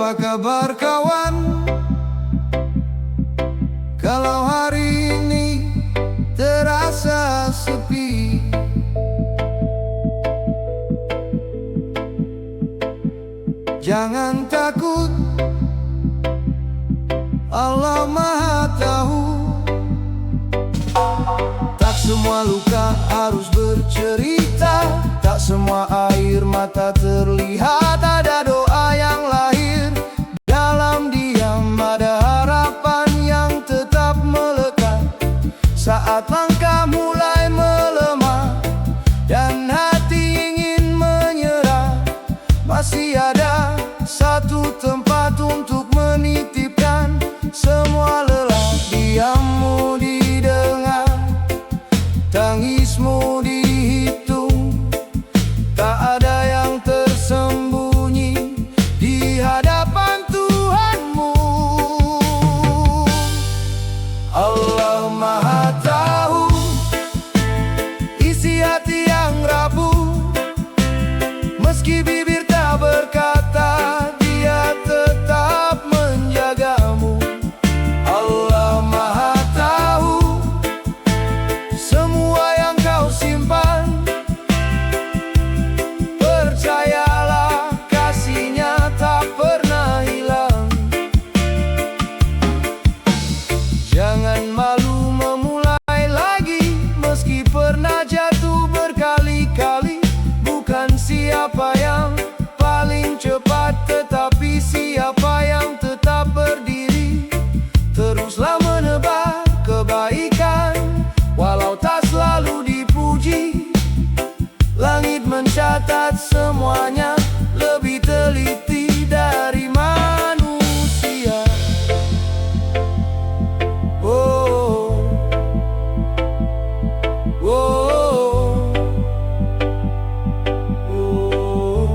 Apa kabar kawan? Kalau hari ini terasa sepi, jangan takut, Allah Maha Tahu. Tak semua luka harus bercerita, tak semua air mata terlihat. Ada doa yang lahir dalam diam, ada harapan yang tetap melekat. Saat langkah mulai melemah dan hati ingin menyerah, masih ada satu tempat untuk menitipkan semua lelah. Diammu didengar, tangismu dihitung, tak ada yang tersembunyi di hadapan Tuhanmu. Allah Maha Tahu isi hati yang rapuh, meski bibir tak berkata, Dia tetap menjagamu. Allah Maha Tahu semua yang kau simpan, percayalah kasih-Nya tak pernah hilang. Jangan malu memulai lagi, meski pernah jatuh berkali-kali. Bukan siapa yang paling cepat, tetapi siapa yang tetap berdiri. Teruslah menebar kebaikan, walau tak selalu dipuji. Langit mencatat semuanya lebih teliti dari manusia. Oh, oh, oh.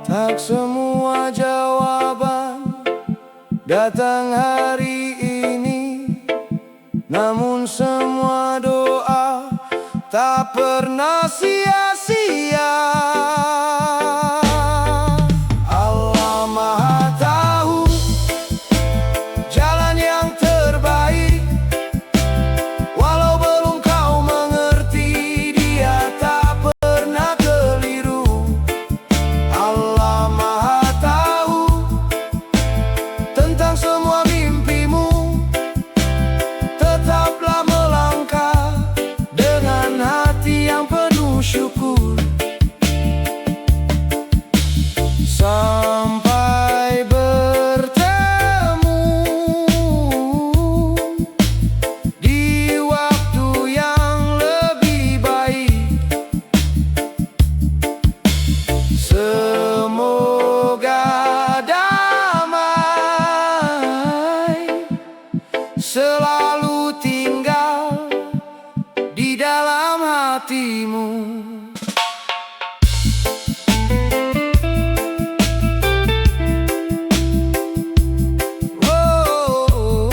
Tak semua jawaban datang hari ini, namun semua doa tak pernah sia-sia. Allah Maha Tahu jalan yang terbaik, walau belum kau mengerti, Dia tak pernah keliru. Allah Maha Tahu tentang semua mimpimu, tetaplah melangkah dengan hati yang penuh syukur. Sampai bertemu di waktu yang lebih baik. Semoga damai selalu tinggal di dalam hatimu. Oh,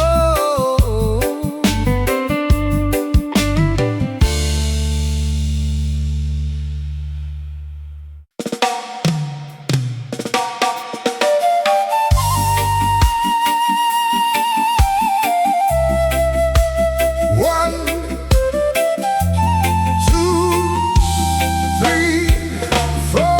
oh, one, two, three, four.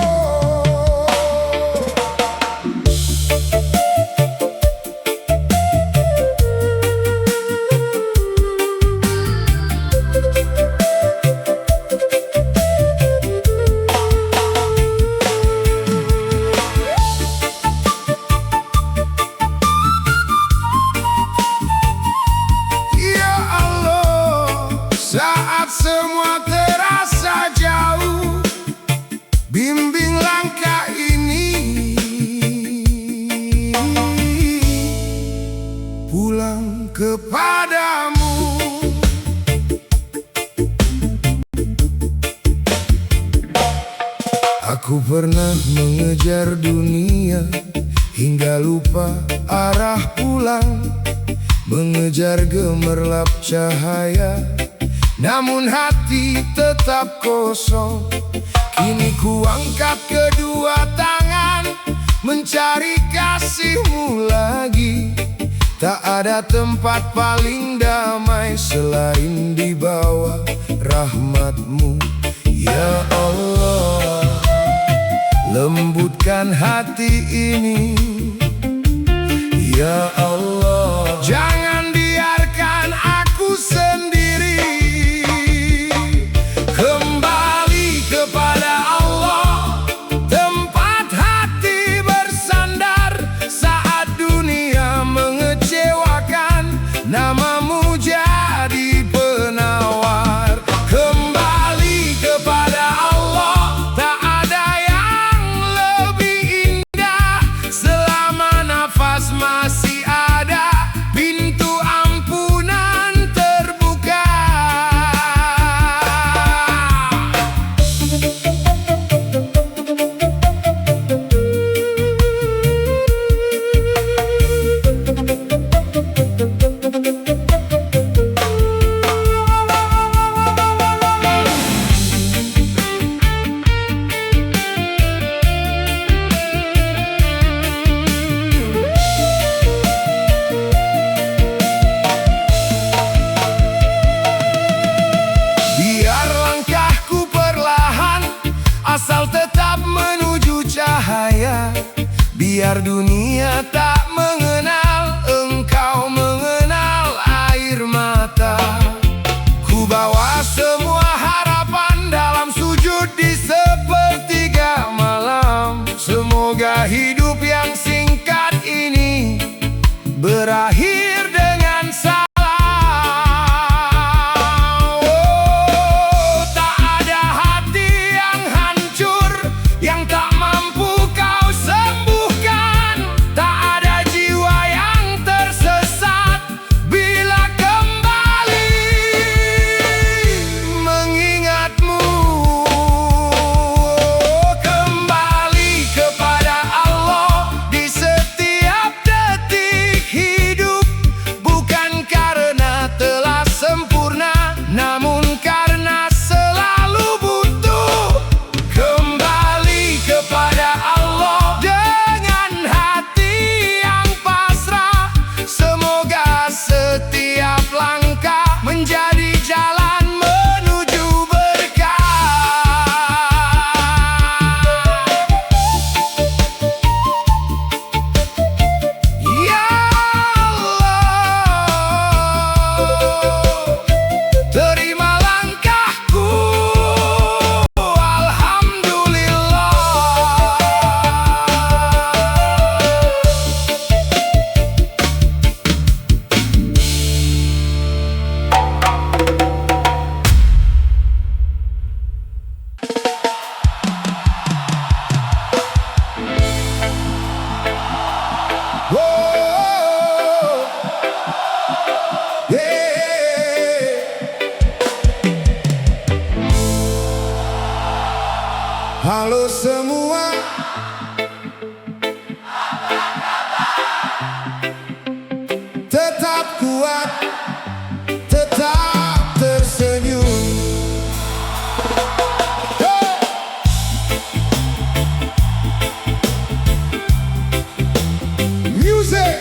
Ya Allah, saat semua terasa jauh, bimbing langkah ini pulang kepadamu. Aku pernah mengejar dunia hingga lupa arah pulang, mengejar gemerlap cahaya. Namun hati tetap kosong. Kini ku angkat kedua tangan, mencari kasihmu lagi. Tak ada tempat paling damai selain di bawah rahmatmu. Ya Allah, lembutkan hati ini. Ya Allah, jangan biarkan aku sendiri. Kembali kepada Allah, tempat hati bersandar. Saat dunia mengecewakan, namamu jadi penawar. Kembali kepada Allah, tak ada yang lebih indah. Selama nafas masih ada, pintu ampunan terbuka. Biar langkahku perlahan, asal tetap menuju cahaya. Biar dunia tak mengenal engkau, mengenal air mata. Ku bawa semua harapan dalam sujud di sepertiga malam. Semoga hidup yang singkat ini berakhir dengan salam. Oh, tak ada hati yang hancur yang tak mampu kau sembuhkan. Tak ada jiwa yang tersesat bila kembali mengingatmu. Kembali kepada Allah di setiap detik hidup, bukan karena telah sempurna, namun karena selalu butuh. Kembali kepada Allah dengan hati yang pasrah. Semoga setiap langkah menjadi jalan menuju berkah. Ya Allah, terima langkahku. Alhamdulillah. Whoa, yeah. Halo semua, tetap kuat, tetap tersenyum. Hey! Music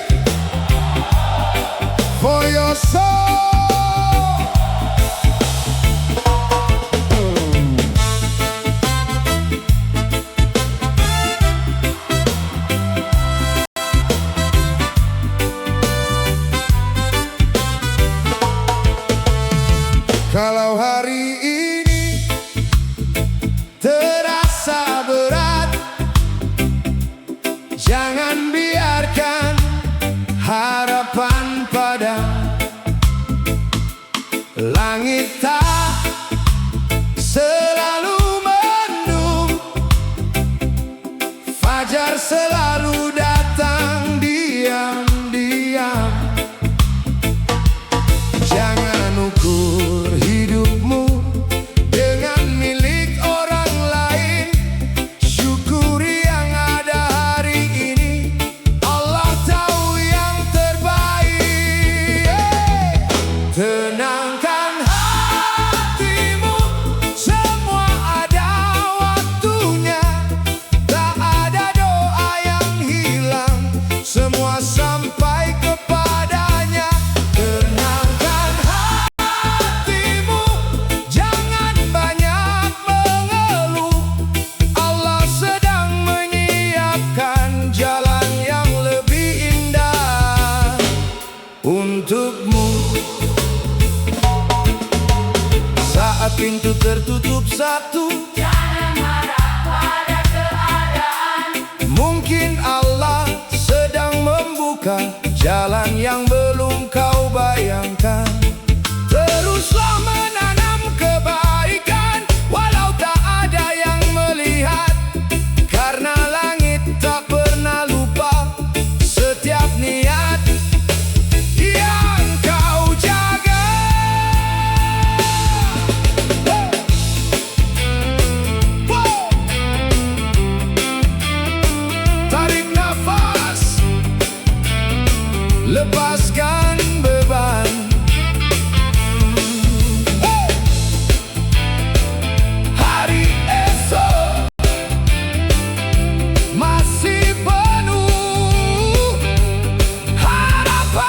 for your soul. Kalau hari ini terasa berat, jangan biarkan harapan padam. Langit tak selalu mendung, fajar selalu datang diam-diam. Jangan ukur hidupmu dengan milik orang lain. Syukuri yang ada hari ini. pintu tertutup satu. Jangan marah pada keadaan. Mungkin Allah sedang membuka jalan yang belum kau bayangkan. Teruslah menanam kebaikan walau tak ada yang melihat, karena langit tak pernah lupa setiap niat yang kau jaga. Tarik nafas, lepaskan beban. Hari esok masih penuh harapan.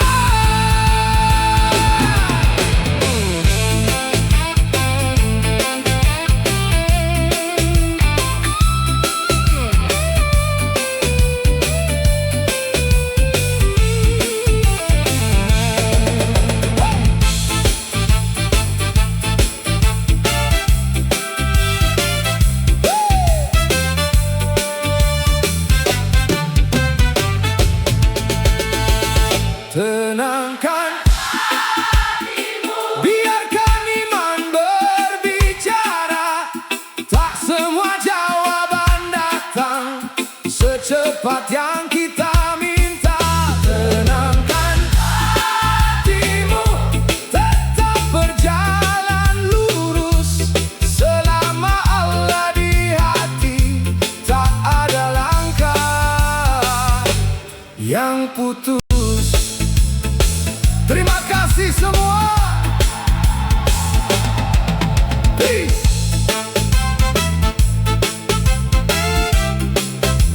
Tenangkan Hatimu, biarkan iman berbicara. Tak semua jawaban datang secepat yang kita minta. Tenangkan hatimu, tetap berjalan lurus. Selama Allah di hati, tak ada langkah yang putus. Terima kasih semua. Peace.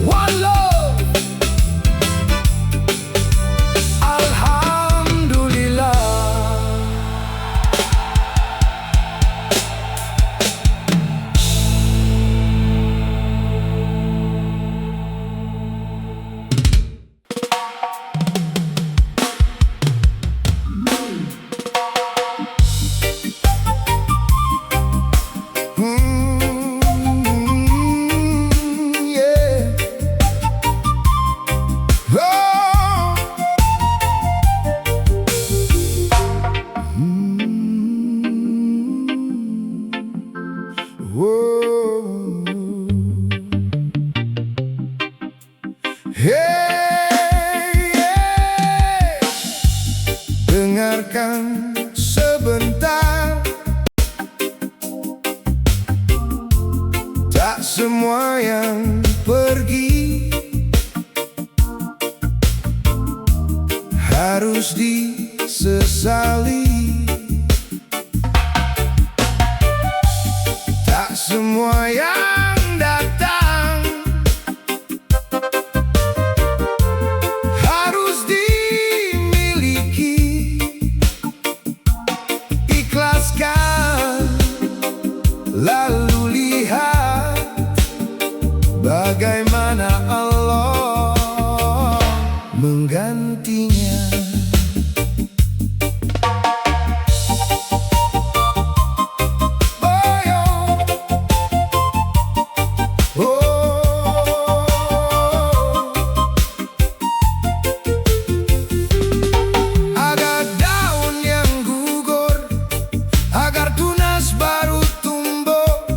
One love. Alhamdulillah. Yeah. Oh. Whoa. Hey, dengarkan sebentar. Tak semua yang pergi harus disesali. Tak semua yang datang harus dimiliki. Ikhlaskan, lalu lihat bagaimana Allah menggantinya. Oh, yo. Oh. Agar daun yang gugur, agar tunas baru tumbuh.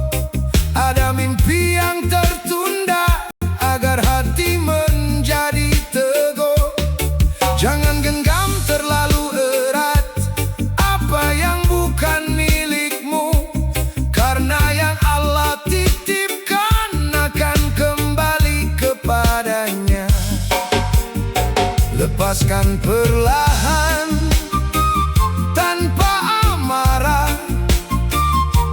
Ada mimpi yang tertunda, agar hati menjadi teguh. Jangan genggam terlalu erat apa yang bukan milikmu, karena yang Allah titipkan akan kembali kepadanya. Lepaskan perlahan, tanpa amarah,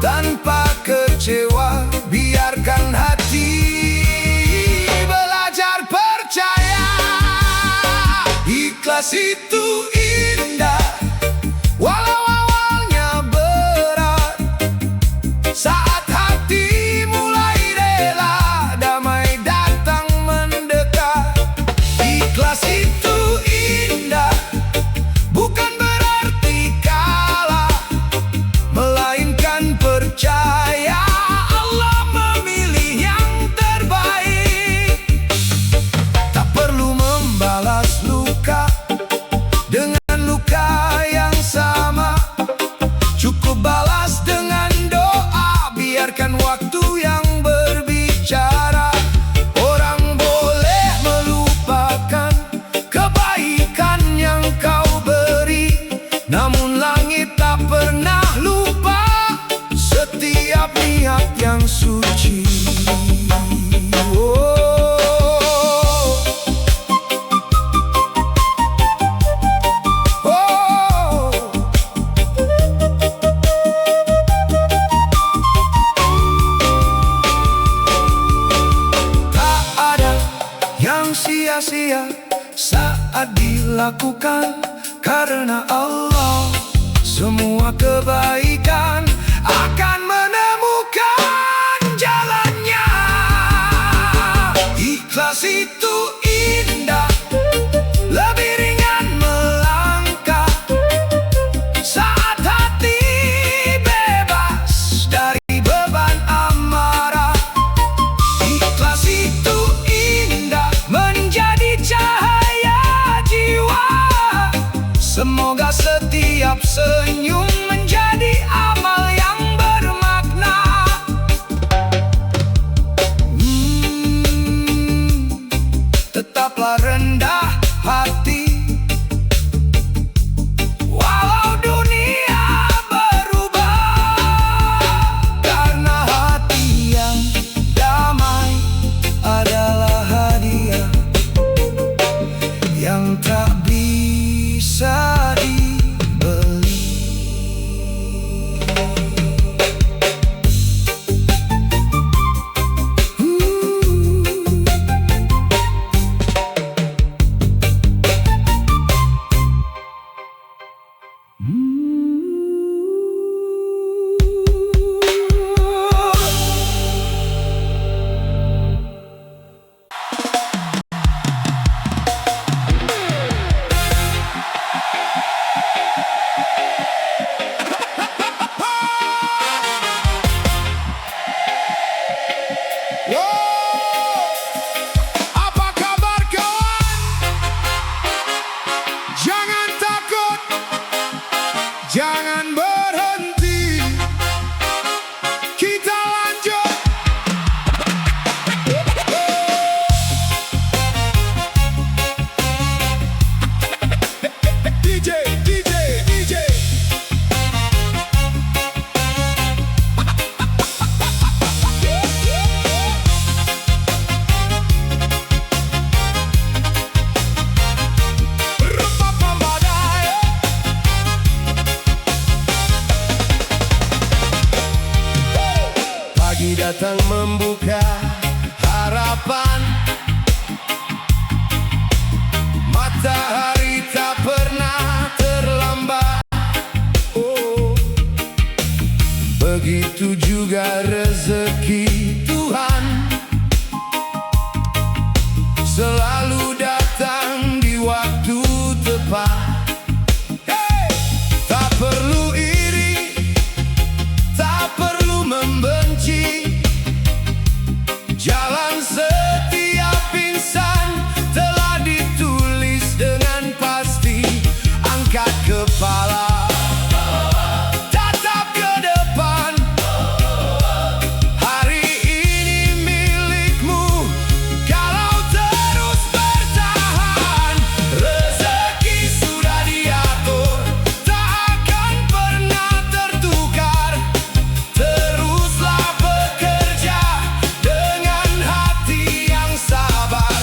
tanpa kecewa. Biarkan hati belajar percaya. Ikhlas itu indah, walau awalnya berat. Saat hati mulai rela, damai datang mendekat. Ikhlas itu indah, bukan berarti kalah, melainkan percaya. sia-sia saat dilakukan karena Allah. Semua kebaikan akan menemukan jalannya. Ikhlas itu indah, lebih ringan melangkah saat hati bebas dari beban amarah. Ikhlas itu indah, menjadi cahaya jiwa. Semoga setiap senyum menjadi amal yang bermakna. Tetaplah rendah hati, walau dunia berubah, karena hati yang damai adalah hadiah yang tak bisa dibeli. Apa kabar kawan? Jangan takut, jangan berhenti, kita lanjut. DJ, DJ, DJ. Pagi datang membuka harapan, matahari tak pernah terlambat. Oh, begitu juga rezeki Tuhan, selalu datang di waktu tepat. Hey! Tak perlu iri, tak perlu membenci, jalan setiap insan telah ditulis dengan pasti. Angkat kepala, tatap ke depan, hari ini milikmu kalau terus bertahan. Rezeki sudah diatur, tak akan pernah tertukar. Teruslah bekerja dengan hati yang sabar.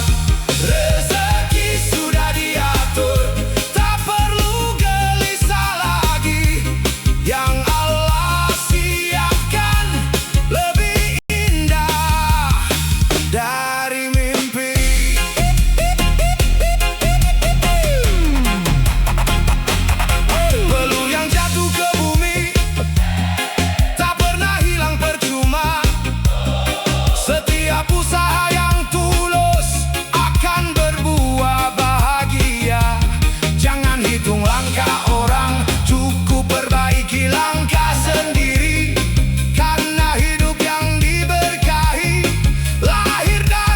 Rezeki sudah diatur, tak perlu gelisah lagi. Yang Allah siapkan lebih indah dari mimpi. Peluru yang jatuh ke bumi tak pernah hilang percuma. Setiap usaha yang tulus akan berbuah bahagia. Jangan hitung langkah orang, cukup perbaiki langkah sendiri. Karena hidup yang diberkahi lahir dari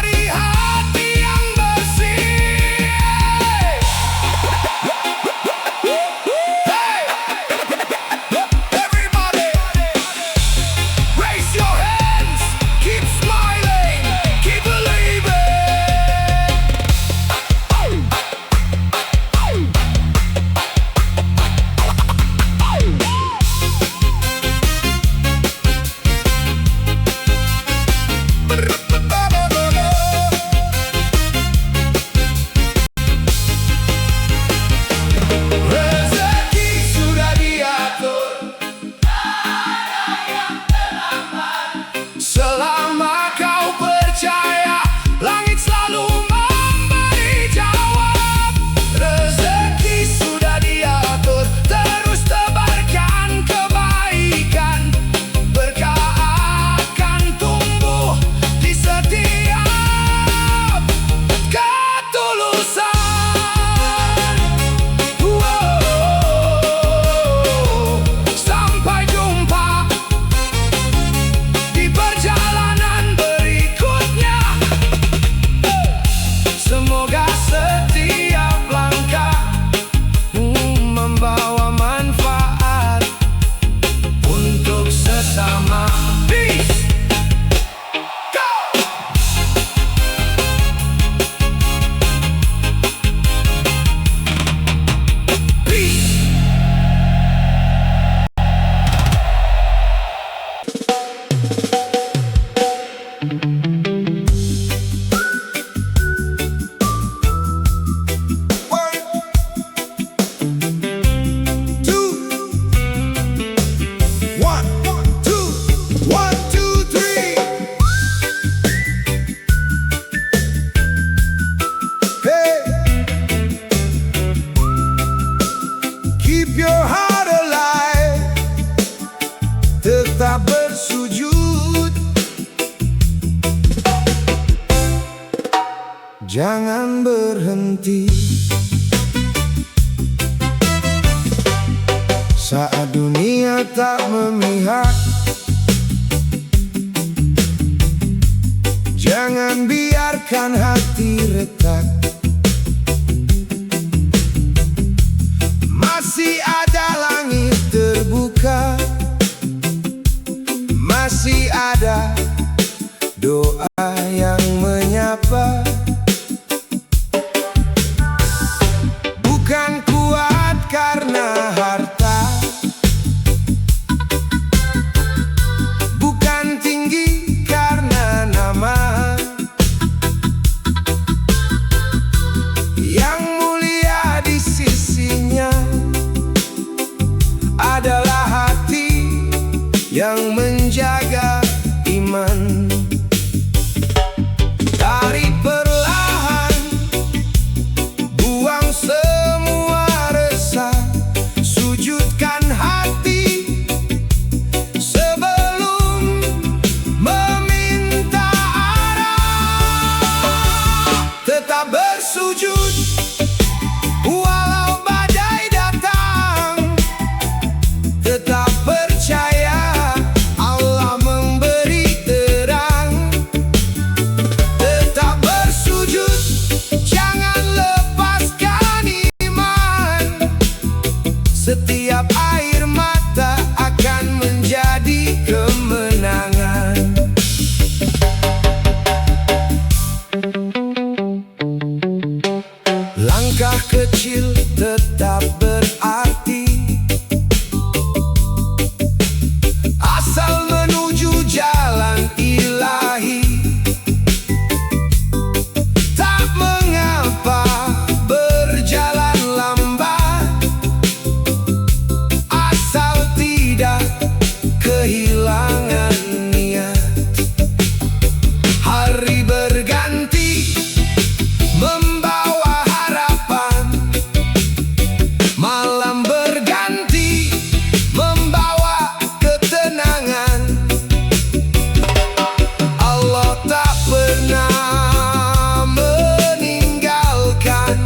jangan berhenti. Saat dunia tak memihak, jangan biarkan hati retak. Masih ada langit terbuka, masih ada doa yang menyapa. Bukan kuat karena harta, bukan tinggi karena nama. Yang mulia di sisinya adalah hati yang menjaga iman. Tarik perlahan, buang semua resah, sujudkan hati sebelum meminta arah. Tetap bersujud walau badai datang, tetap percaya Allah memberi terang. Tetap bersujud, jangan lepaskan iman. Setiap air mata akan menjadi kemenangan. Langkah kecil tetap berarti, asal menuju jalan ilahi. Tak mengapa berjalan lambat, asal tidak kehilangan niat. Hari berganti membawa harapan, malam berganti membawa ketenangan. Allah tak pernah meninggalkan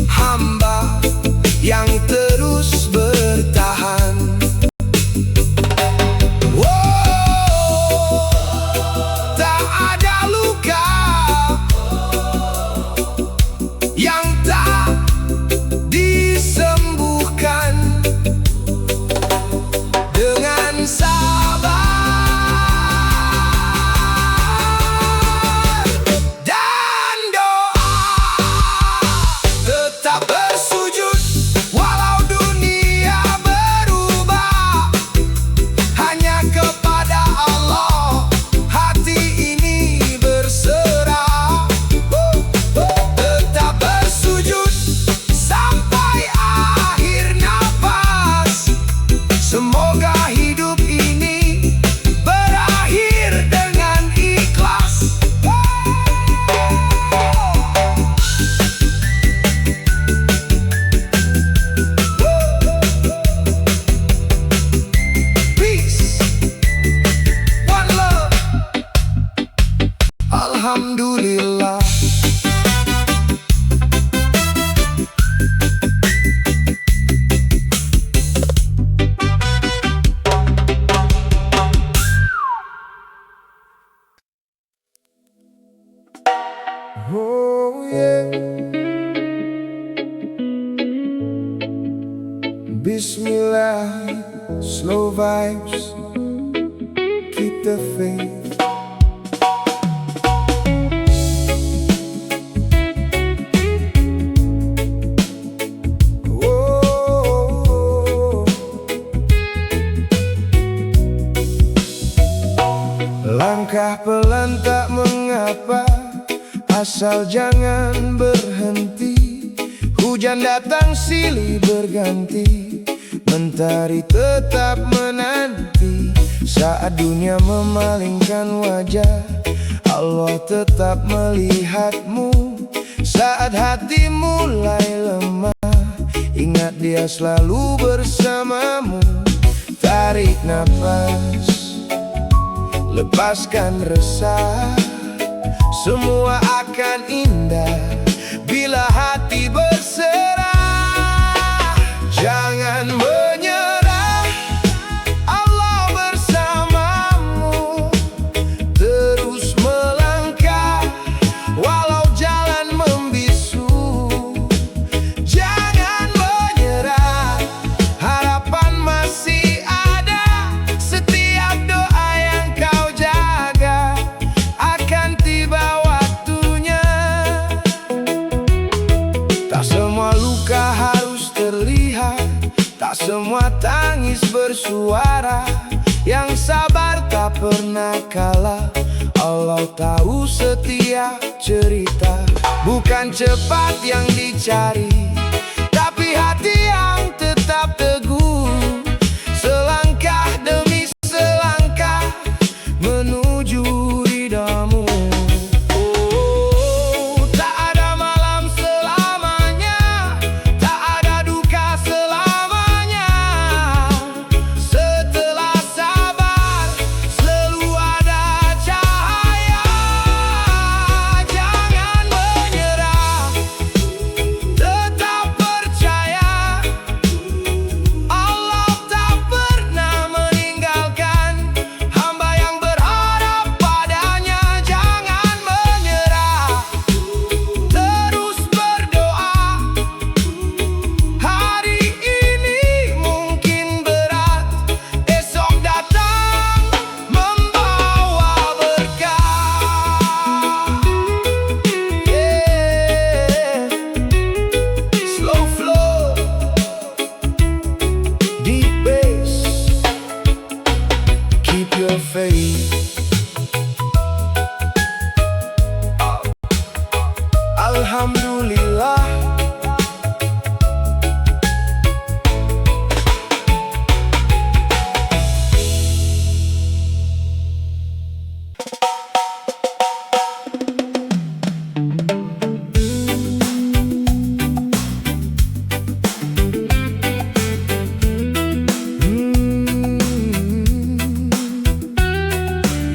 hamba yang terus bertahan. Oh, tak ada luka yang tak disembuhkan dengan sabar dan doa. Tetap bersujud walau dunia berubah, hanya kepada Allah hati ini berserah. Tetap bersujud sampai akhir nafas. Semoga hidup ini berakhir dengan ikhlas. Peace, one love, alhamdulillah. Oh yeah. Bismillah, slow vibes, keep the faith. Oh, langkah pelan tak mengapa, asal jangan berhenti. Hujan datang silih berganti, mentari tetap menanti. Saat dunia memalingkan wajah, Allah tetap melihatmu. Saat hati mulai lemah, ingat Dia selalu bersamamu. Tarik nafas, lepaskan resah, semua akan indah bila hati berserah. Jangan menyerah, Allah bersamamu. Terus melangkah walau jalan membisu. Jangan menyerah, harapan masih ada. Setiap doa yang kau jaga akan tiba waktunya. Tak semua luka harus terlihat, tak semua tangis bersuara. Yang sabar tak pernah kalah, Allah tahu setiap cerita. Bukan cepat yang dicari, tapi hati yang tetap teguh. Selangkah demi selangkah menuju ridhamu. Oh, tak ada malam selamanya, tak ada duka selamanya. Setelah sabar selalu ada cahaya. Jangan menyerah, tetap percaya. Allah tak pernah meninggalkan hamba yang berharap padanya. Jangan menyerah, terus berdoa. Hari ini mungkin berat, esok datang membawa berkah. Slow flow, deep bass, keep your faith. Alhamdulillah.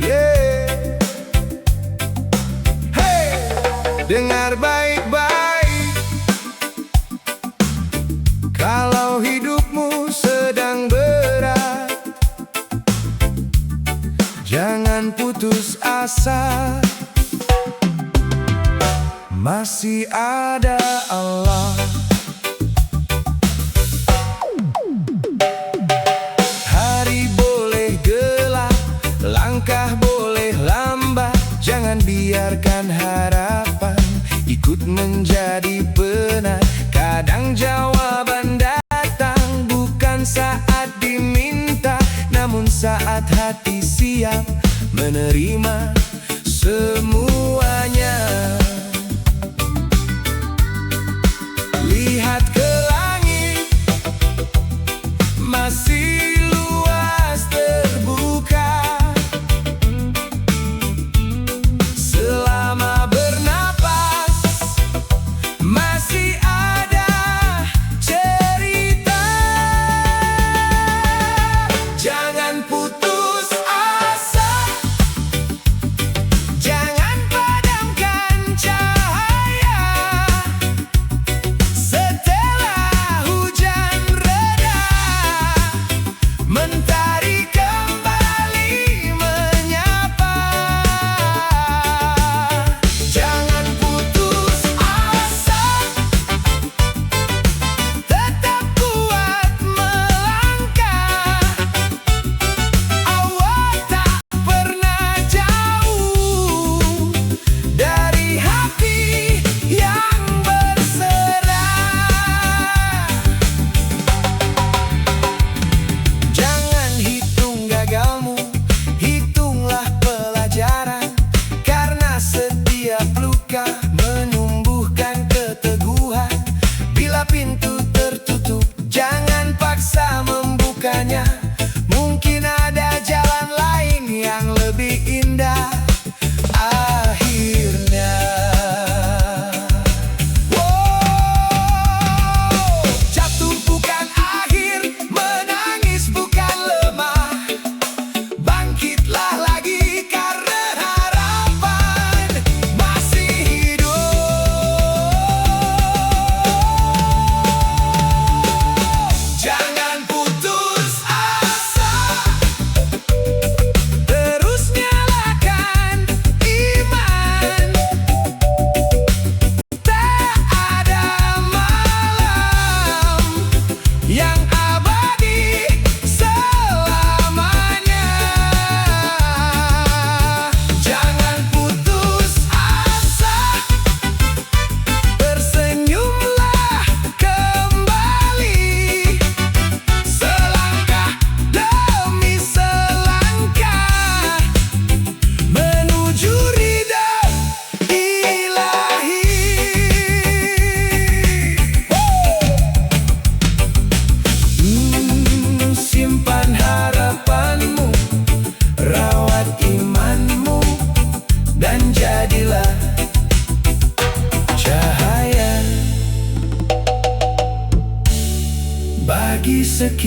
Yeah. Hey, dengar baik-baik. Kalau hidupmu sedang berat, jangan putus asa. Masih ada Allah. Hari boleh gelap, langkah boleh lambat. Jangan biarkan harapan ikut menjadi penat. Kadang jawaban datang bukan saat diminta, namun saat hati siap menerima semuanya. Lihat ke langit, masih luas terbuka. Selama bernapas masih ada cerita. Jangan putus asa,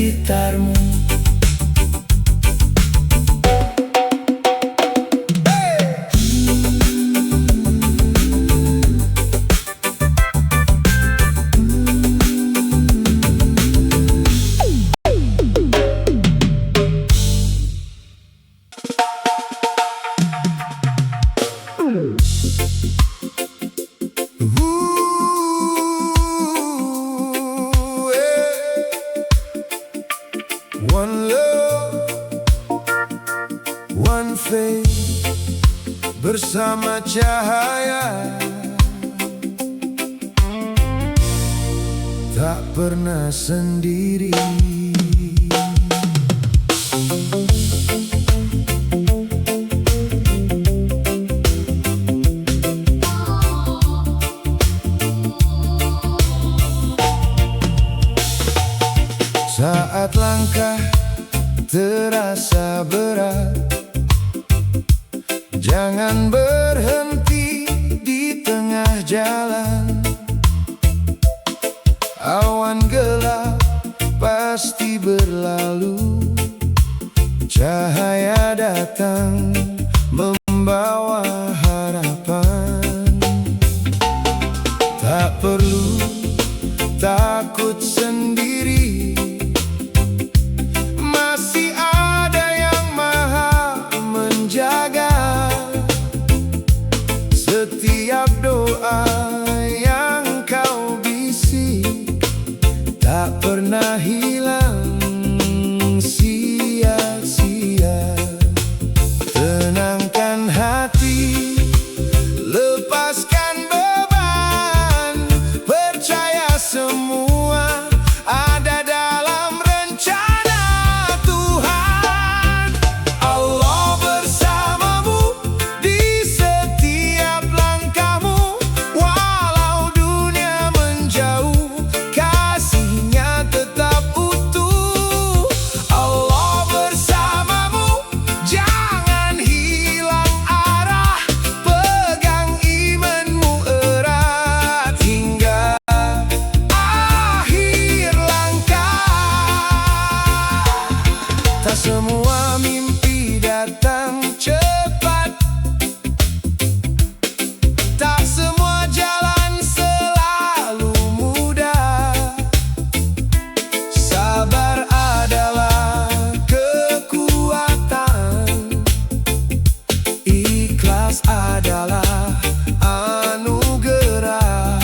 sekitarmu. One love, one faith, bersama cahaya, tak pernah sendiri. Saat langkah terasa berat, jangan berhenti di tengah jalan. Awan gelap pasti berlalu, cahaya datang membawa harapan. Tak perlu takut sendiri, masih ada yang maha menjaga. Setiap doa yang kau bisik tak pernah hilang sia-sia. Tenangkan hati, lepaskan beban, percaya semua ada dalam rencana Tuhan. Allah bersamamu di setiap langkahmu, walau dunia menjauh, kasih-Nya tetap utuh. Allah bersamamu, jangan hilang arah, pegang imanmu erat hingga akhir langkah. Tak semua mimpi datang cepat, tak semua jalan selalu mudah. Sabar adalah kekuatan, ikhlas adalah anugerah.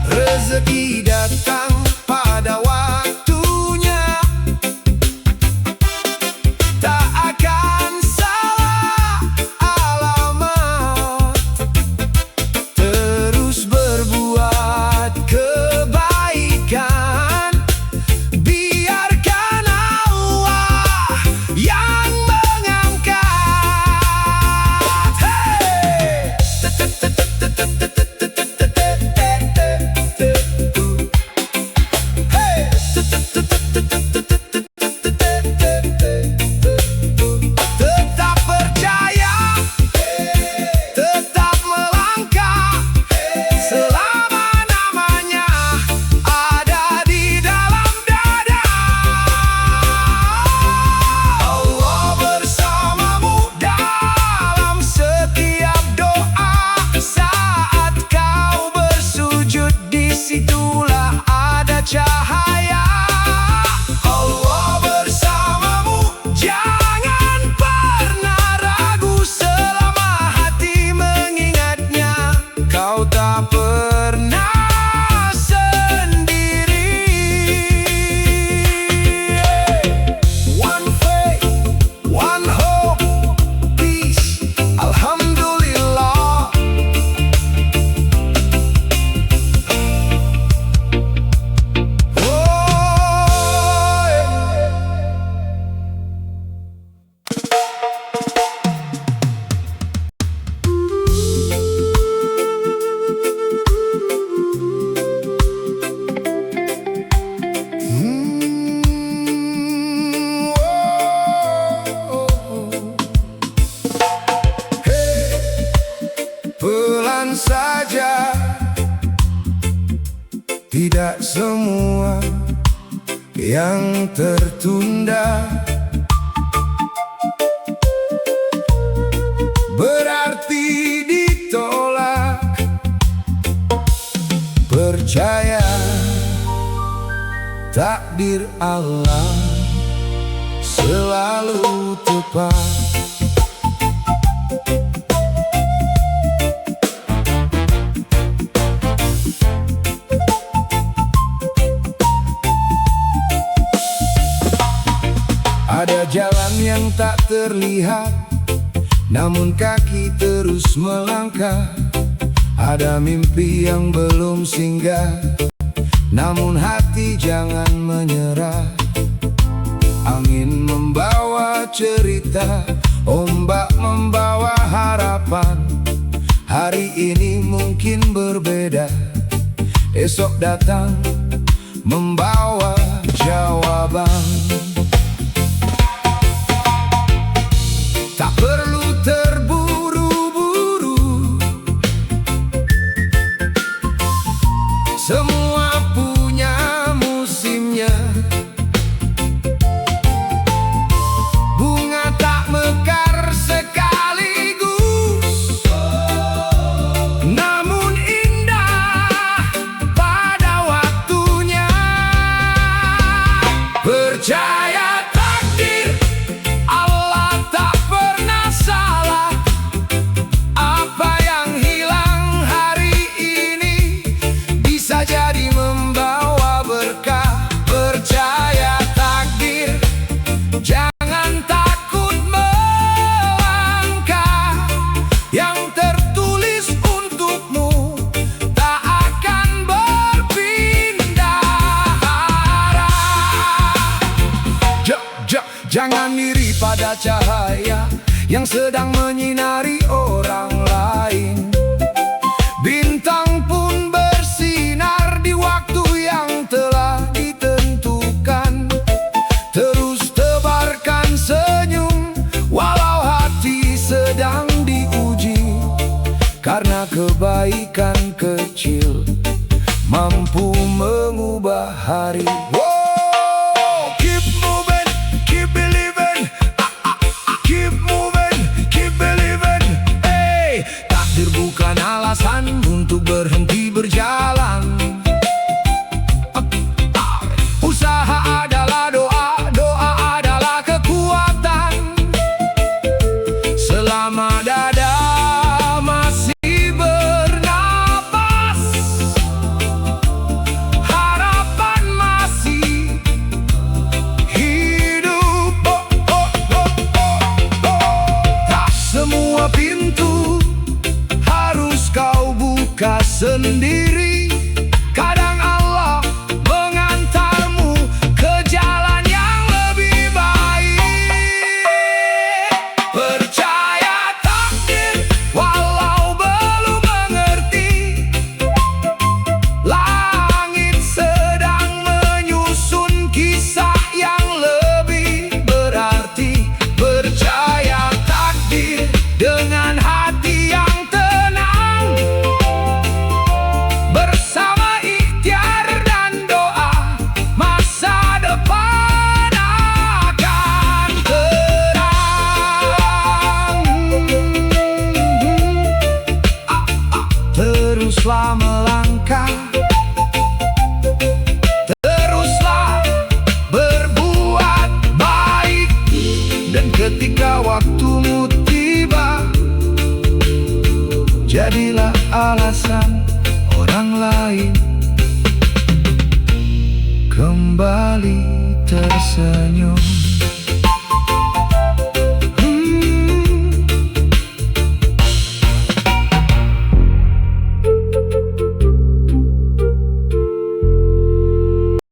Rezeki datang pada waktunya, tak akan salah alamat. Terus berbuat kebaikan, biarkan Allah yang mengangkat. Hey! Tetap percaya, tetap melangkah, selama-lamanya ada di dalam dada. Allah bersamamu dalam setiap doa, saat kau bersujud disitulah ada cahaya. Allah bersamamu, jangan pernah ragu, selama hati mengingatnya, kau tak pernah sendiri. One faith, one hope, peace, alhamdulillah. Pelan saja, tidak semua yang tertunda berarti ditolak. Percaya takdir Allah selalu tepat. Ada jalan yang tak terlihat, namun kaki terus melangkah. Ada mimpi yang belum singgah, namun hati jangan menyerah. Angin membawa cerita, ombak membawa harapan. Hari ini mungkin berbeda, esok datang membawa jawaban. Tak perlu terburu-buru, semua punya musimnya. Bunga tak mekar sekaligus, namun indah pada waktunya. Percaya takdir, Allah tak pernah salah. Apa yang hilang hari ini bisa jadi membawa berkah. Percaya takdir, jangan takut melangkah. Yang tertulis untukmu tak akan berpindah arah. Jangan iri pada cahaya yang sedang menyinari orang lain. Bintang pun bersinar di waktu yang telah ditentukan. Terus tebarkan senyum walau hati sedang diuji, karena kebaikan kecil mampu mengubah hari. Wow, keep moving, keep believing. Keep moving, keep believing. Hey, takdir bukan alasan untuk berhenti berjalan. Usaha adalah doa, doa adalah kekuatan. Selama dada masih bernapas, harapan masih hidup. Tak semua pintu harus kau buka sendiri. Kadang Allah mengantarmu ke jalan yang lebih baik. Percaya takdir walau belum mengerti. Langit sedang menyusun kisah yang lebih berarti. Percaya takdir dengan hati yang tenang, bersama ikhtiar dan doa, masa depan akan terang. Teruslah melangkah, teruslah berbuat baik. Dan ketika waktumu tiba, jadilah alasan orang lain kembali tersenyum.